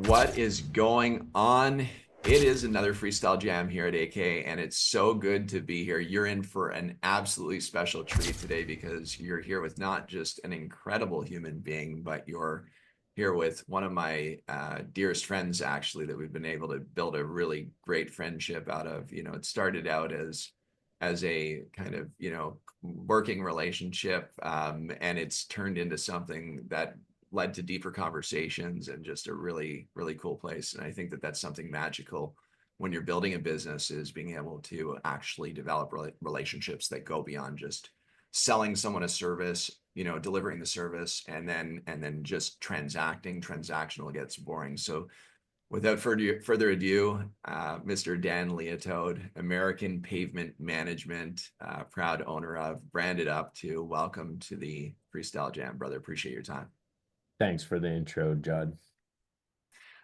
What is going on? It is another freestyle jam here at AK, and it's so good to be here. You're in for an absolutely special treat today because you're here with not just an incredible human being, but you're here with one of my dearest friends, actually, that we've been able to build a really great friendship out of. It started out as a kind of working relationship, and it's turned into something that led to deeper conversations and just a really, really cool place. And I think that that's something magical when you're building a business, is being able to actually develop relationships that go beyond just selling someone a service, delivering the service, and then just transacting. Transactional gets boring. So without further ado, Mr. Dan Liautaud, American Pavement Management, proud owner of Branded Up to, welcome to the Freestyle Jam, brother. Appreciate your time. Thanks for the intro, Judd.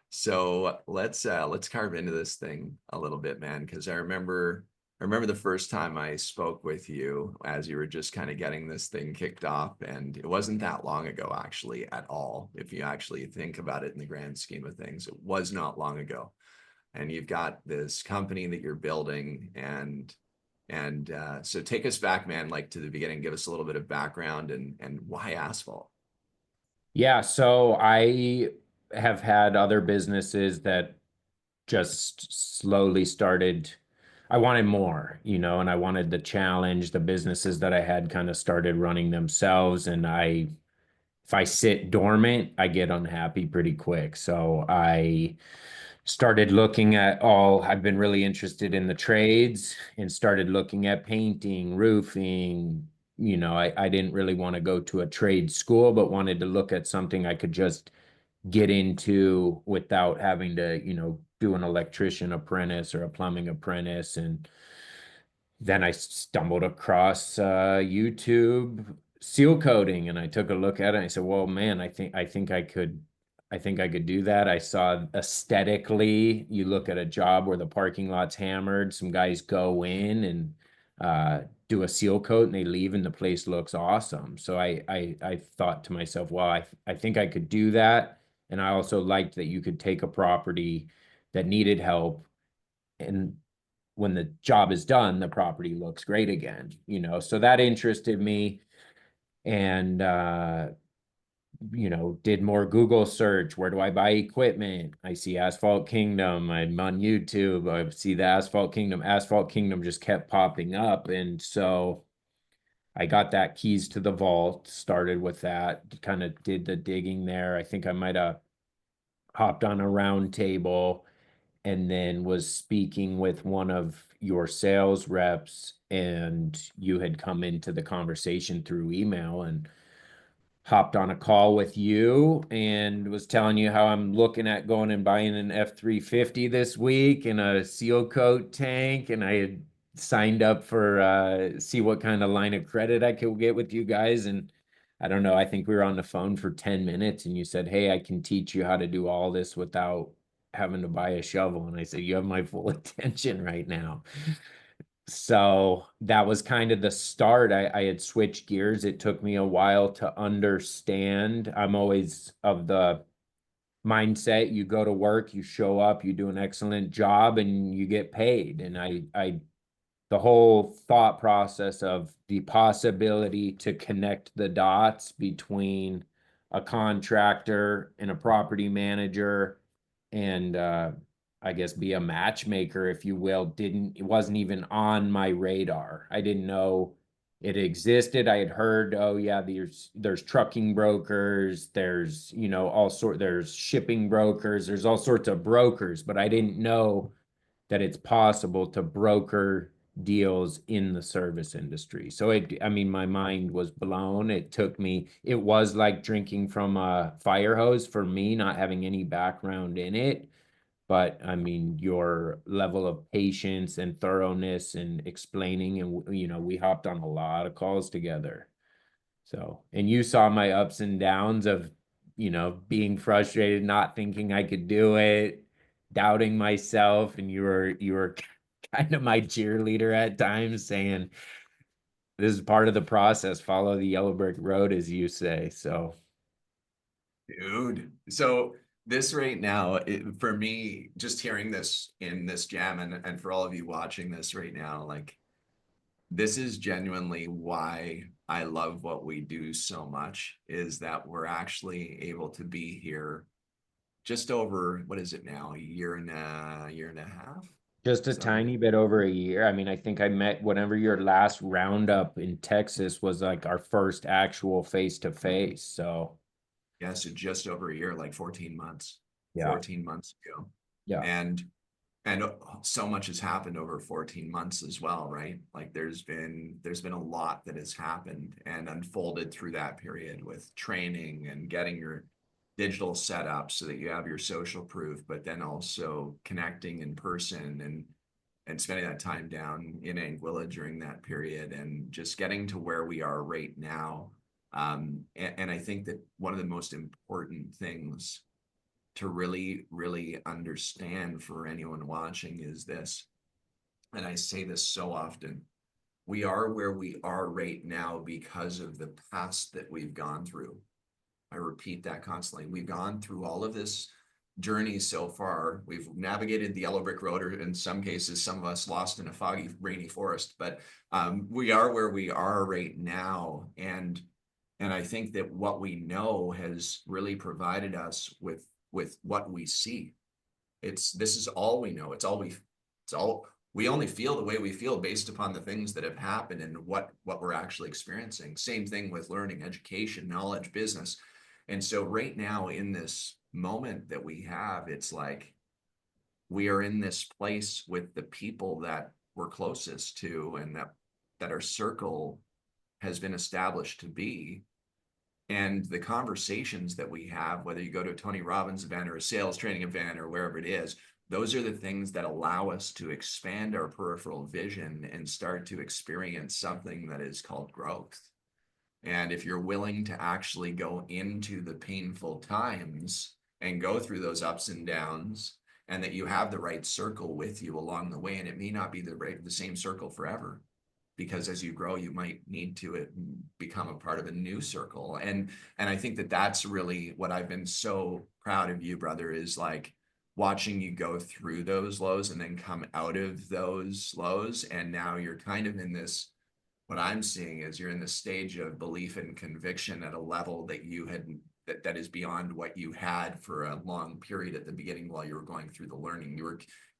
So let's carve into this thing a little bit, man, because I remember the first time I spoke with you as you were just kind of getting this thing kicked off, and it wasn't that long ago actually at all. If you actually think about it in the grand scheme of things, it was not long ago. And you've got this company that you're building, and so take us back, man, like to the beginning. Give us a little bit of background and why asphalt. Yeah, so I have had other businesses that just slowly started. I wanted more, and I wanted the challenge. The businesses that I had kind of started running themselves, and if I sit dormant, I get unhappy pretty quick. So I started looking at I've been really interested in the trades and started looking at painting, roofing. I didn't really want to go to a trade school, but wanted to look at something I could just get into without having to, do an electrician apprentice or a plumbing apprentice. And then I stumbled across YouTube seal coating, and I took a look at it and I said, well, man, I think I could do that. I saw aesthetically, you look at a job where the parking lot's hammered, some guys go in and do a seal coat and they leave and the place looks awesome. So I thought to myself, well, I think I could do that. And I also liked that you could take a property that needed help, and when the job is done, the property looks great again, So that interested me. And did more Google search. Where do I buy equipment? I see Asphalt Kingdom. I'm on YouTube. I see the Asphalt Kingdom. Asphalt Kingdom just kept popping up. And so I got that keys to the vault, started with that, kind of did the digging there. I think I might have hopped on a round table and then was speaking with one of your sales reps, and you had come into the conversation through email, and hopped on a call with you and was telling you how I'm looking at going and buying an F-350 this week and a seal coat tank. And I had signed up for see what kind of line of credit I could get with you guys. And I don't know, I think we were on the phone for 10 minutes and you said, hey, I can teach you how to do all this without having to buy a shovel. And I said, you have my full attention right now. So that was kind of the start. I had switched gears. It took me a while to understand. I'm always of the mindset, you go to work, you show up, you do an excellent job, and you get paid. And the whole thought process of the possibility to connect the dots between a contractor and a property manager and I guess be a matchmaker, if you will, it wasn't even on my radar. I didn't know it existed. I had heard, oh yeah, there's trucking brokers, there's there's shipping brokers, there's all sorts of brokers, but I didn't know that it's possible to broker deals in the service industry. So I mean, my mind was blown. It was like drinking from a fire hose for me, not having any background in it. But I mean, your level of patience and thoroughness and explaining, and we hopped on a lot of calls together. So, and you saw my ups and downs of, being frustrated, not thinking I could do it, doubting myself, and you were kind of my cheerleader at times, saying this is part of the process, follow the yellow brick road, as you say. So Dude. So This right now, for me, just hearing this in this jam, and for all of you watching this right now, like this is genuinely why I love what we do so much, is that we're actually able to be here just over, what is it now, a year and a half? Just a Is that right? tiny bit over a year. I mean, I think I met whenever your last roundup in Texas was like our first actual face to face. So Yeah, so just over a year, like 14 months, yeah, 14 months ago. yeah. And and so much has happened over 14 months as well, right? Like there's been a lot that has happened and unfolded through that period with training and getting your digital set up so that you have your social proof, but then also connecting in person and spending that time down in Anguilla during that period and just getting to where we are right now. And I think that one of the most important things to really, really understand for anyone watching is this. And I say this so often. We are where we are right now because of the past that we've gone through. I repeat that constantly. We've gone through all of this journey so far. We've navigated the yellow brick road, or in some cases, some of us lost in a foggy, rainy forest. But we are where we are right now, and I think that what we know has really provided us with what we see. This is all we know. It's all we only feel the way we feel based upon the things that have happened and what we're actually experiencing. Same thing with learning, education, knowledge, business. And so right now in this moment that we have, it's like we are in this place with the people that we're closest to and that our circle has been established to be, and the conversations that we have, whether you go to a Tony Robbins event or a sales training event or wherever it is, those are the things that allow us to expand our peripheral vision and start to experience something that is called growth. And if you're willing to actually go into the painful times and go through those ups and downs, and that you have the right circle with you along the way, and it may not be the same circle forever, because as you grow you might need to become a part of a new circle. And I think that that's really what I've been so proud of you, brother, is like watching you go through those lows and then come out of those lows, and now you're kind of in this, what I'm seeing is you're in the stage of belief and conviction at a level that you had, that is beyond what you had for a long period at the beginning while you were going through the learning.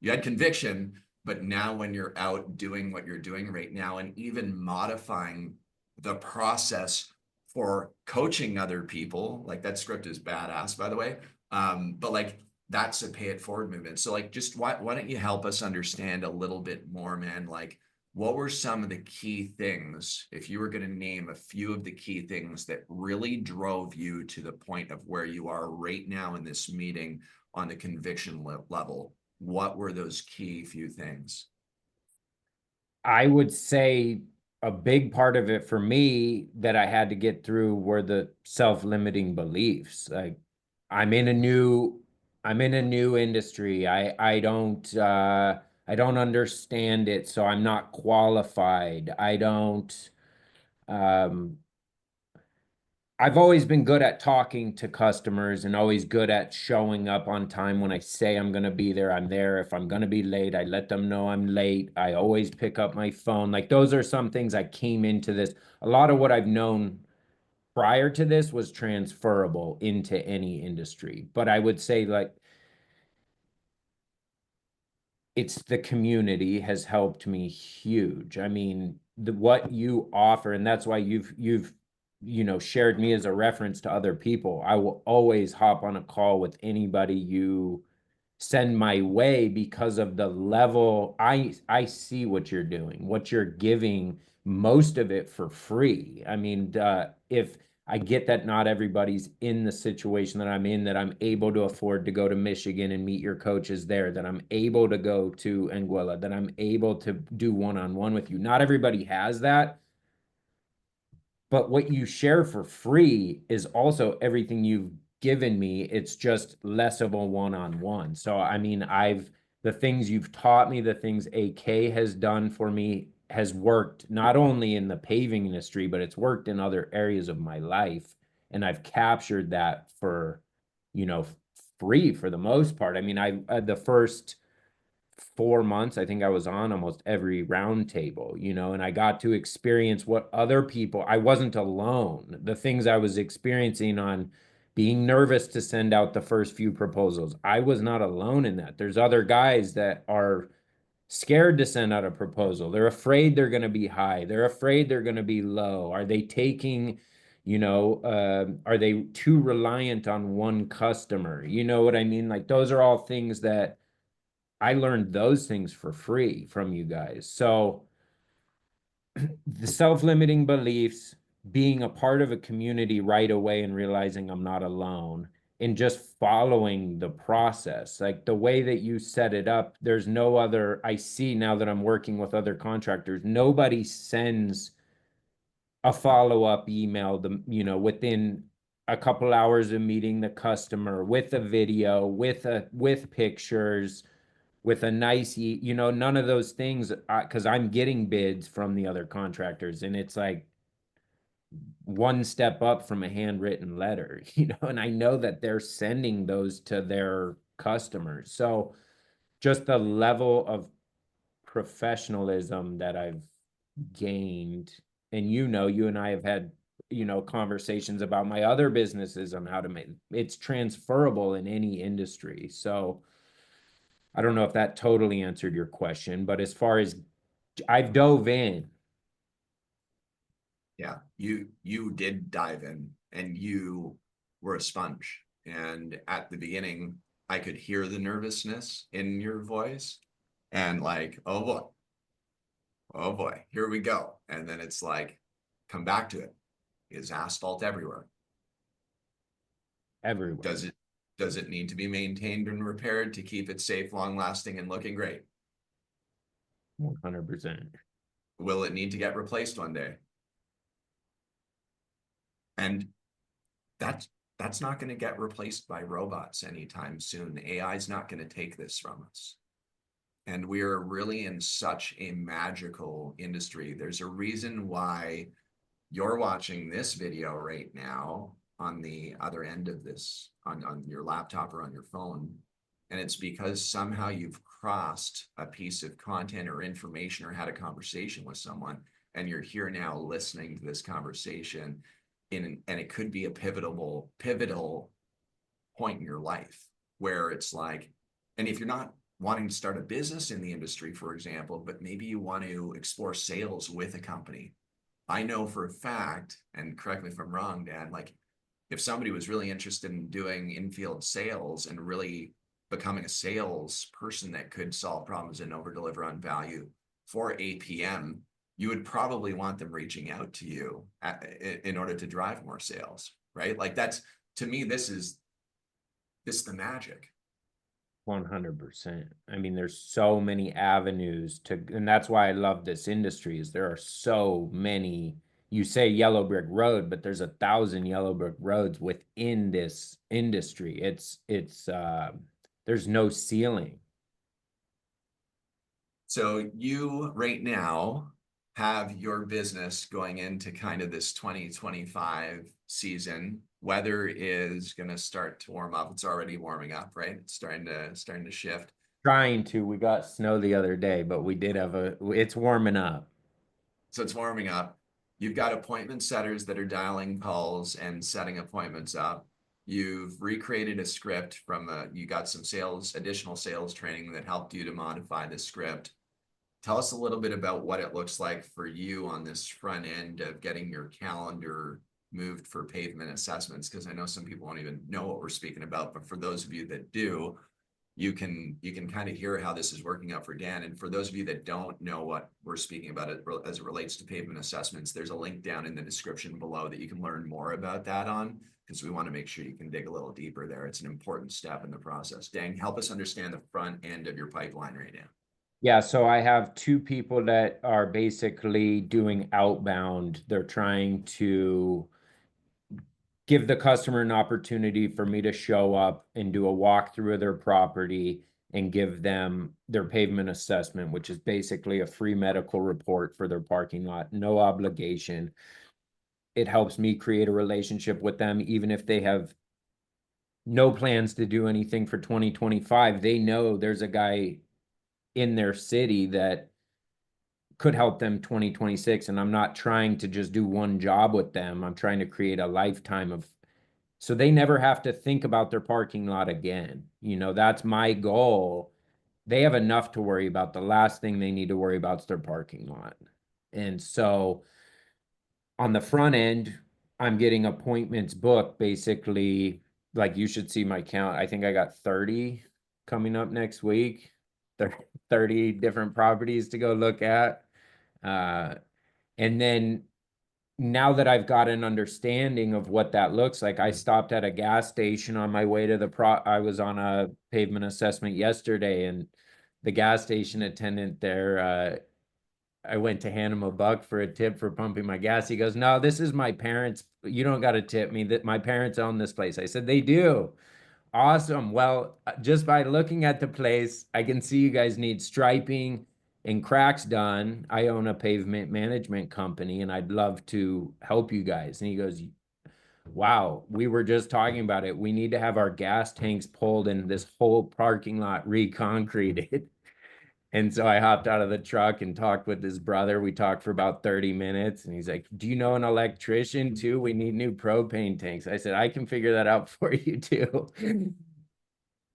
You had conviction, but now when you're out doing what you're doing right now and even modifying the process for coaching other people, like that script is badass, by the way. But like that's a pay it forward movement. So like, just why don't you help us understand a little bit more, man? Like, what were some of the key things, if you were going to name a few of the key things that really drove you to the point of where you are right now in this meeting on the conviction level? What were those key few things? I would say a big part of it for me that I had to get through were the self-limiting beliefs. Like I'm in a new I'm in a new industry. I don't understand it, so I'm not qualified. Um I've always been good at talking to customers and always good at showing up on time. When I say I'm going to be there, I'm there. If I'm going to be late, I let them know I'm late. I always pick up my phone. Like those are some things I came into this. A lot of what I've known prior to this was transferable into any industry. But I would say like it's the community has helped me huge. I mean, what you offer, and that's why you've shared me as a reference to other people. I will always hop on a call with anybody you send my way because of the level I see what you're doing, what you're giving, most of it for free. I mean, if I get that not everybody's in the situation that I'm in, that I'm able to afford to go to Michigan and meet your coaches there, that I'm able to go to Anguilla, that I'm able to do one-on-one with you. Not everybody has that, but what you share for free is also everything you've given me. It's just less of a one-on-one. So, I mean, the things you've taught me, the things AK has done for me has worked not only in the paving industry, but it's worked in other areas of my life. And I've captured that for, you know, free for the most part. I mean, the first 4 months, I think I was on almost every round table, and I got to experience what other people, I wasn't alone. The things I was experiencing on being nervous to send out the first few proposals, I was not alone in that. There's other guys that are scared to send out a proposal. They're afraid they're going to be high. They're afraid they're going to be low. Are they taking, are they too reliant on one customer? You know what I mean? Like those are all things that I learned those things for free from you guys. So the self-limiting beliefs, being a part of a community right away and realizing I'm not alone, and just following the process. Like the way that you set it up, there's no other, I see now that I'm working with other contractors, nobody sends a follow-up email, within a couple hours of meeting the customer with a video, with pictures, with a nice, none of those things, because I'm getting bids from the other contractors, and it's like one step up from a handwritten letter, and I know that they're sending those to their customers. So just the level of professionalism that I've gained, and you and I have had, conversations about my other businesses on how to make it's transferable in any industry. So I don't know if that totally answered your question, but as far as I've dove in. Yeah, you did dive in and you were a sponge. And at the beginning, I could hear the nervousness in your voice and like, oh boy, here we go. And then it's like, come back to it. Is asphalt everywhere? Everywhere. Does it need to be maintained and repaired to keep it safe, long lasting, and looking great? 100%. Will it need to get replaced one day? And that's that's not going to get replaced by robots anytime soon. AI is not going to take this from us. And we're really in such a magical industry. There's a reason why you're watching this video right now on the other end of this, on your laptop or on your phone. And it's because somehow you've crossed a piece of content or information or had a conversation with someone, and you're here now listening to this conversation and it could be a pivotal point in your life where it's like, and if you're not wanting to start a business in the industry, for example, but maybe you want to explore sales with a company. I know for a fact, and correct me if I'm wrong, Dan, like if somebody was really interested in doing infield sales and really becoming a sales person that could solve problems and over deliver on value for APM, you would probably want them reaching out to you in order to drive more sales, right? Like that's, to me, this is the magic. 100%. I mean, there's so many avenues and that's why I love this industry, is there are so many. You say yellow brick road, but there's 1,000 yellow brick roads within this industry. There's no ceiling. So you right now have your business going into kind of this 2025 season. Weather is going to start to warm up. It's already warming up, right? It's starting to shift. Trying to. We got snow the other day, but we did have it's warming up. So it's warming up. You've got appointment setters that are dialing calls and setting appointments up. You've recreated a script you got some additional sales training that helped you to modify the script. Tell us a little bit about what it looks like for you on this front end of getting your calendar moved for pavement assessments, because I know some people won't even know what we're speaking about, but for those of you that do, you can kind of hear how this is working out for Dan. And for those of you that don't know what we're speaking about as it relates to pavement assessments, there's a link down in the description below that you can learn more about that on, because we want to make sure you can dig a little deeper there. It's an important step in the process. Dan, help us understand the front end of your pipeline right now. Yeah, so I have two people that are basically doing outbound. They're trying to give the customer an opportunity for me to show up and do a walkthrough of their property and give them their pavement assessment, which is basically a free medical report for their parking lot, no obligation. It helps me create a relationship with them, even if they have no plans to do anything for 2025. They know there's a guy in their city that could help them 2026. And I'm not trying to just do one job with them. I'm trying to create a lifetime of, so they never have to think about their parking lot again. You know, that's my goal. They have enough to worry about. The last thing they need to worry about is their parking lot. And so on the front end, I'm getting appointments booked basically. Like you should see my count. I think I got 30 coming up next week. 30 different properties to go look at. Uh, and then now that I've got an understanding of what that looks like, I stopped at a gas station on my way to I was on a pavement assessment yesterday, and the gas station attendant there, I went to hand him a buck for a tip for pumping my gas. He goes, "No, this is my parents. You don't got to tip me. That my parents own this place." I said, "They do." Awesome. Well, just by looking at the place, I can see you guys need striping and cracks done. I own a pavement management company and I'd love to help you guys. And he goes, "Wow, we were just talking about it. We need to have our gas tanks pulled and this whole parking lot reconcreted." And so I hopped out of the truck and talked with his brother. We talked for about 30 minutes. And he's like, "Do you know an electrician too? We need new propane tanks." I said, "I can figure that out for you too."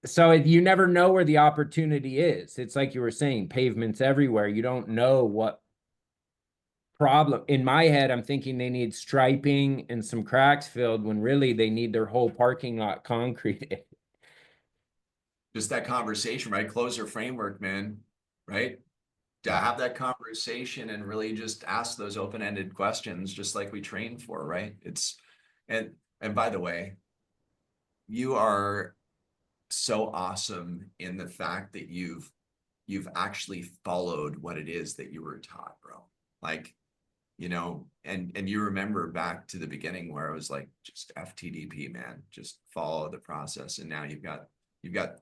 So you never know where the opportunity is. It's like you were saying, pavements everywhere. You don't know what problem. In my head, I'm thinking they need striping and some cracks filled when really they need their whole parking lot concreted. Just that conversation, right? Closer framework, man, right? To Yeah. have that conversation and really just ask those open-ended questions, just like we train for, right? And and by the way, you are so awesome in the fact that you've actually followed what it is that you were taught, bro. Like, and you remember back to the beginning where it was like just FTDP, man, just follow the process. And now you've got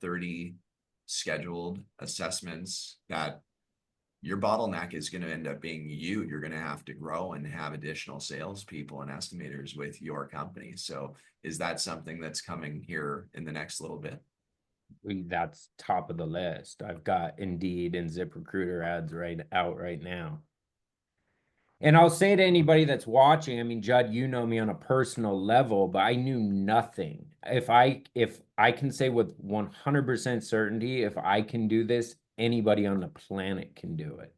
30 scheduled assessments that your bottleneck is going to end up being you. You're going to have to grow and have additional salespeople and estimators with your company. So is that something that's coming here in the next little bit? That's top of the list. I've got Indeed and ZipRecruiter ads right now. And I'll say to anybody that's watching, I mean, Judd, you know me on a personal level, but I knew nothing. If I can say with 100% certainty, if I can do this, anybody on the planet can do it.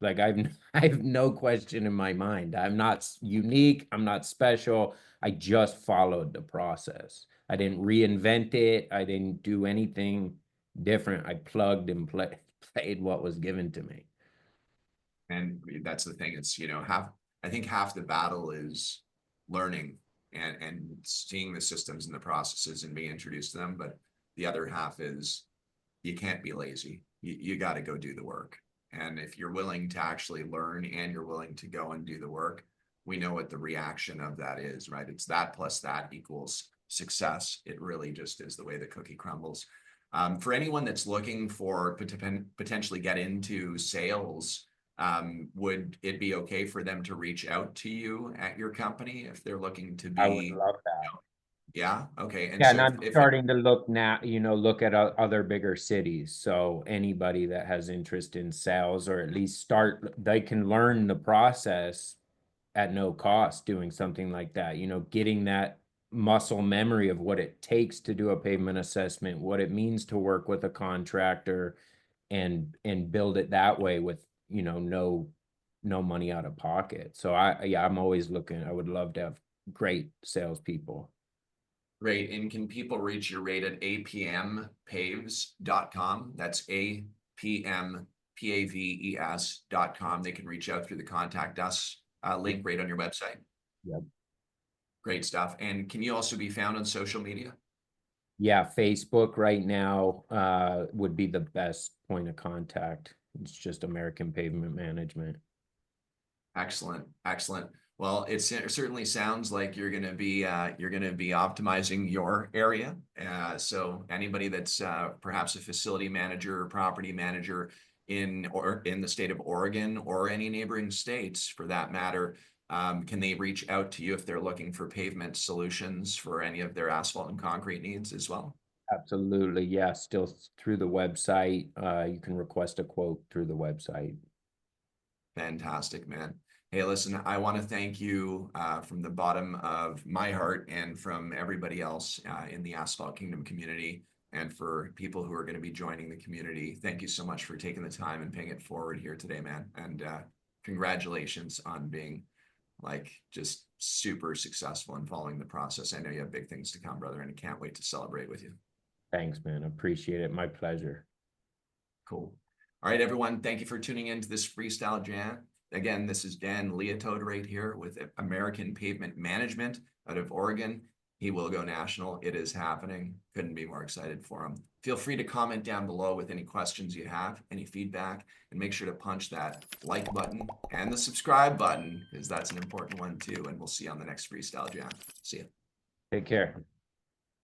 Like I have no question in my mind. I'm not unique, I'm not special. I just followed the process. I didn't reinvent it. I didn't do anything different. I plugged and played what was given to me. And that's the thing. I think half the battle is learning and seeing the systems and the processes and being introduced to them. But the other half is you can't be lazy. You got to go do the work. And if you're willing to actually learn and you're willing to go and do the work, we know what the reaction of that is, right? It's that plus that equals success. It really just is the way the cookie crumbles. For anyone that's looking for potentially get into sales, would it be okay for them to reach out to you at your company if they're looking to I would be, love that. yeah, okay. And Yeah, and so I'm if starting to look now, look at other bigger cities. So anybody that has interest in sales or at least they can learn the process at no cost doing something like that, getting that muscle memory of what it takes to do a pavement assessment, what it means to work with a contractor and build it that way with, no money out of pocket. So I'm always looking. I would love to have great salespeople. Great. And can people reach your rate at apmpaves.com? That's apmpaves.com. They can reach out through the contact us link right on your website. Yep. Great stuff. And can you also be found on social media? Yeah, Facebook right now would be the best point of contact. It's just American Pavement Management. Excellent, excellent. Well, it certainly sounds like you're going to be optimizing your area. So anybody that's perhaps a facility manager or property manager in the state of Oregon or any neighboring states for that matter, Can they reach out to you if they're looking for pavement solutions for any of their asphalt and concrete needs as well? Absolutely, yeah, still through the website. You can request a quote through the website. Fantastic, man. Hey, listen, I want to thank you from the bottom of my heart and from everybody else in the Asphalt Kingdom community, and for people who are going to be joining the community. Thank you so much for taking the time and paying it forward here today, man. And congratulations on being like just super successful in following the process. I know you have big things to come, brother, and I can't wait to celebrate with you. Thanks, man. Appreciate it. My pleasure. Cool. All right, everyone. Thank you for tuning in to this freestyle jam. Again, this is Dan Liautaud right here with American Pavement Management out of Oregon. He will go national. It is happening. Couldn't be more excited for him. Feel free to comment down below with any questions you have, any feedback, and make sure to punch that like button and the subscribe button because that's an important one too. And we'll see you on the next freestyle jam. See you. Take care.